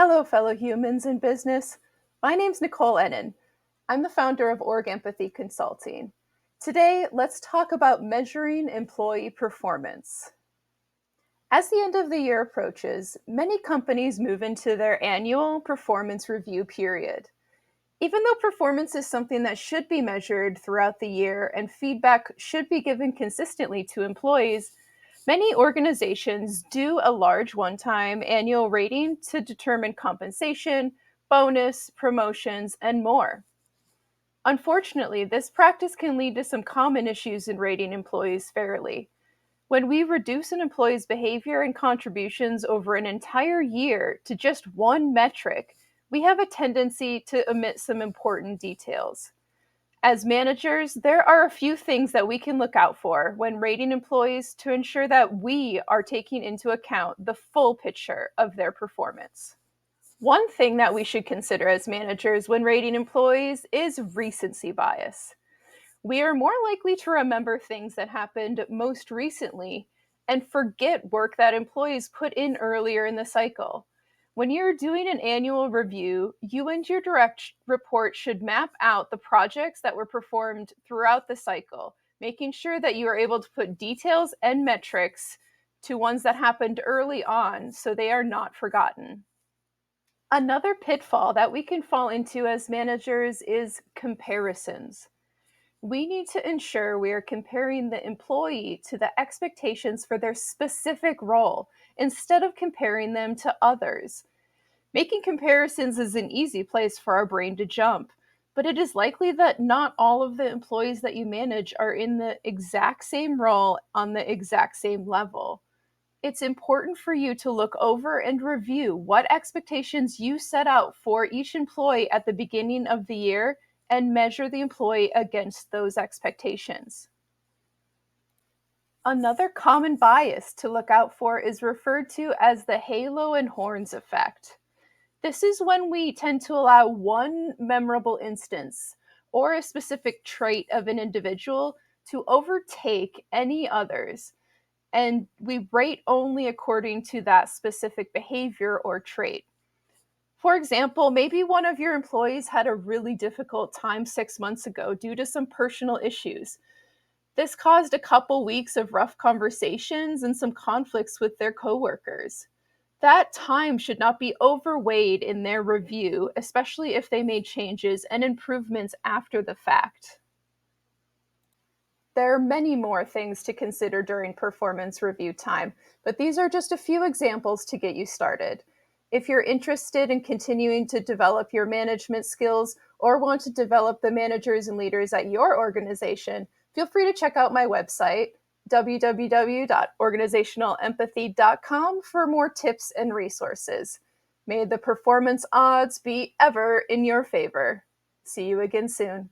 Hello, fellow humans in business. My name's Nicole Ennin. I'm the founder of Org Empathy Consulting. Today, let's talk about measuring employee performance. As the end of the year approaches, many companies move into their annual performance review period. Even though performance is something that should be measured throughout the year and feedback should be given consistently to employees, many organizations do a large one-time annual rating to determine compensation, bonus, promotions, and more. Unfortunately, this practice can lead to some common issues in rating employees fairly. When we reduce an employee's behavior and contributions over an entire year to just one metric, we have a tendency to omit some important details. As managers, there are a few things that we can look out for when rating employees to ensure that we are taking into account the full picture of their performance. One thing that we should consider as managers when rating employees is recency bias. We are more likely to remember things that happened most recently and forget work that employees put in earlier in the cycle. When you're doing an annual review, you and your direct report should map out the projects that were performed throughout the cycle, making sure that you are able to put details and metrics to ones that happened early on so they are not forgotten. Another pitfall that we can fall into as managers is comparisons. We need to ensure we are comparing the employee to the expectations for their specific role instead of comparing them to others. Making comparisons is an easy place for our brain to jump, but it is likely that not all of the employees that you manage are in the exact same role on the exact same level. It's important for you to look over and review what expectations you set out for each employee at the beginning of the year and measure the employee against those expectations. Another common bias to look out for is referred to as the halo and horns effect. This is when we tend to allow one memorable instance or a specific trait of an individual to overtake any others, and we rate only according to that specific behavior or trait. For example, maybe one of your employees had a really difficult time 6 months ago due to some personal issues. This caused a couple weeks of rough conversations and some conflicts with their coworkers. That time should not be overweighed in their review, especially if they made changes and improvements after the fact. There are many more things to consider during performance review time, but these are just a few examples to get you started. If you're interested in continuing to develop your management skills or want to develop the managers and leaders at your organization, feel free to check out my website, www.organizationalempathy.com, for more tips and resources. May the performance odds be ever in your favor. See you again soon.